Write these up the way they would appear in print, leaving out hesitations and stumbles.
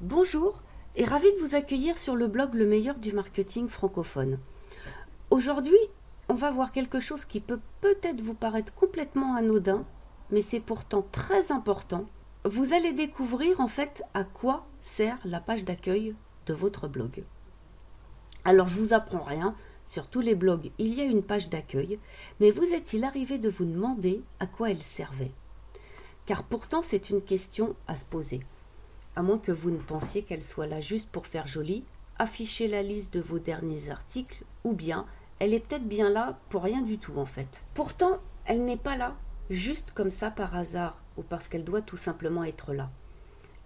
Bonjour et ravi de vous accueillir sur le blog Le meilleur du marketing francophone. Aujourd'hui, on va voir quelque chose qui peut peut-être vous paraître complètement anodin, mais c'est pourtant très important. Vous allez découvrir en fait à quoi sert la page d'accueil de votre blog. Alors je vous apprends rien, sur tous les blogs il y a une page d'accueil, mais vous est-il arrivé de vous demander à quoi elle servait? Car pourtant c'est une question à se poser. À moins que vous ne pensiez qu'elle soit là juste pour faire joli, afficher la liste de vos derniers articles, ou bien elle est peut-être bien là pour rien du tout en fait. Pourtant, elle n'est pas là juste comme ça par hasard, ou parce qu'elle doit tout simplement être là.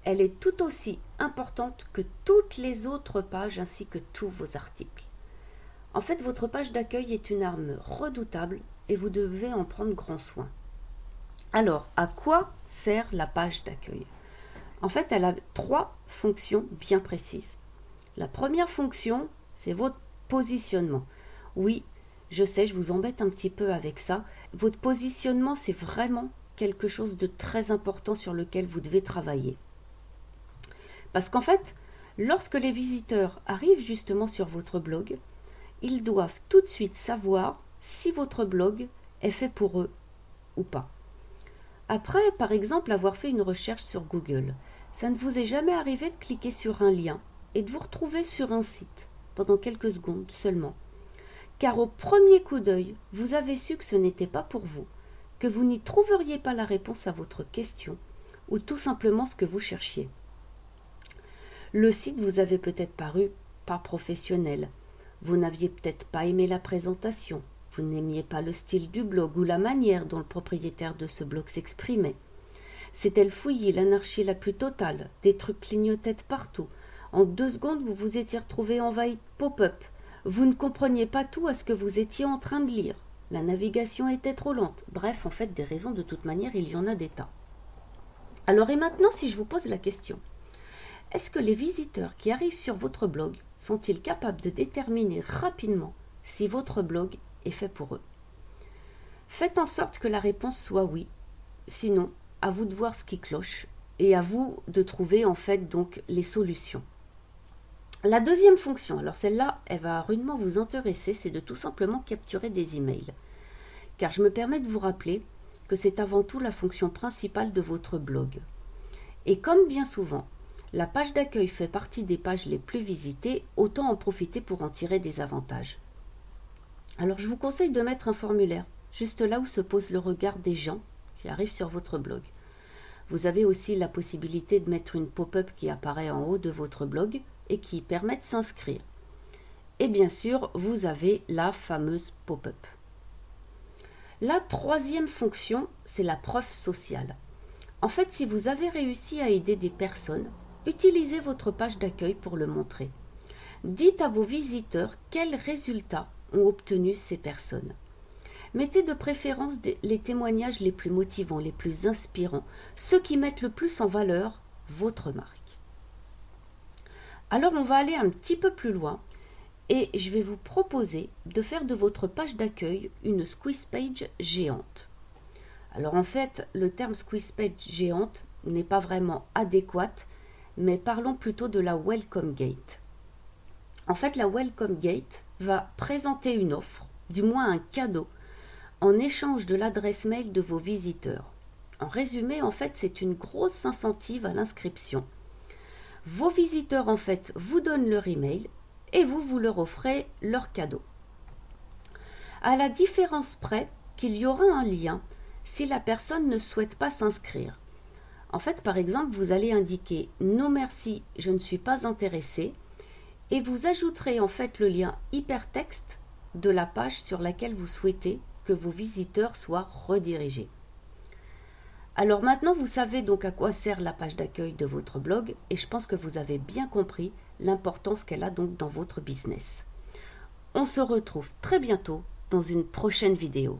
Elle est tout aussi importante que toutes les autres pages ainsi que tous vos articles. En fait, votre page d'accueil est une arme redoutable et vous devez en prendre grand soin. Alors, à quoi sert la page d'accueil ? En fait, elle a 3 fonctions bien précises. La première fonction, c'est votre positionnement. Oui, je sais, je vous embête un petit peu avec ça. Votre positionnement, c'est vraiment quelque chose de très important sur lequel vous devez travailler. Parce qu'en fait, lorsque les visiteurs arrivent justement sur votre blog, ils doivent tout de suite savoir si votre blog est fait pour eux ou pas. Après, par exemple, avoir fait une recherche sur Google, ça ne vous est jamais arrivé de cliquer sur un lien et de vous retrouver sur un site pendant quelques secondes seulement. Car au premier coup d'œil, vous avez su que ce n'était pas pour vous, que vous n'y trouveriez pas la réponse à votre question ou tout simplement ce que vous cherchiez. Le site vous avait peut-être paru pas professionnel, vous n'aviez peut-être pas aimé la présentation, vous n'aimiez pas le style du blog ou la manière dont le propriétaire de ce blog s'exprimait. C'était le fouillis, l'anarchie la plus totale, des trucs clignotaient partout. En 2 secondes, vous vous étiez retrouvé envahi de pop-up. Vous ne compreniez pas tout à ce que vous étiez en train de lire. La navigation était trop lente. Bref, en fait, des raisons de toute manière, il y en a des tas. Alors et maintenant, si je vous pose la question, est-ce que les visiteurs qui arrivent sur votre blog sont-ils capables de déterminer rapidement si votre blog est fait pour eux? Faites en sorte que la réponse soit oui. Sinon, à vous de voir ce qui cloche et à vous de trouver en fait donc les solutions. La deuxième fonction, alors celle-là, elle va rudement vous intéresser, c'est de tout simplement capturer des emails. Car je me permets de vous rappeler que c'est avant tout la fonction principale de votre blog. Et comme bien souvent, la page d'accueil fait partie des pages les plus visitées, autant en profiter pour en tirer des avantages. Alors je vous conseille de mettre un formulaire, juste là où se pose le regard des gens qui arrivent sur votre blog. Vous avez aussi la possibilité de mettre une pop-up qui apparaît en haut de votre blog et qui permet de s'inscrire. Et bien sûr, vous avez la fameuse pop-up. La troisième fonction, c'est la preuve sociale. En fait, si vous avez réussi à aider des personnes, utilisez votre page d'accueil pour le montrer. Dites à vos visiteurs quels résultats ont obtenu ces personnes. Mettez de préférence les témoignages les plus motivants, les plus inspirants, ceux qui mettent le plus en valeur votre marque. Alors on va aller un petit peu plus loin et je vais vous proposer de faire de votre page d'accueil une squeeze page géante. Alors en fait, le terme squeeze page géante n'est pas vraiment adéquat, mais parlons plutôt de la welcome gate. En fait, la welcome gate va présenter une offre, du moins un cadeau, en échange de l'adresse mail de vos visiteurs. En résumé, en fait, c'est une grosse incentive à l'inscription. Vos visiteurs, en fait, vous donnent leur email et vous leur offrez leur cadeau. À la différence près qu'il y aura un lien si la personne ne souhaite pas s'inscrire. En fait, par exemple, vous allez indiquer « Non merci, je ne suis pas intéressé » et vous ajouterez en fait le lien hypertexte de la page sur laquelle vous souhaitez que vos visiteurs soient redirigés. Alors maintenant, vous savez donc à quoi sert la page d'accueil de votre blog et je pense que vous avez bien compris l'importance qu'elle a donc dans votre business. On se retrouve très bientôt dans une prochaine vidéo.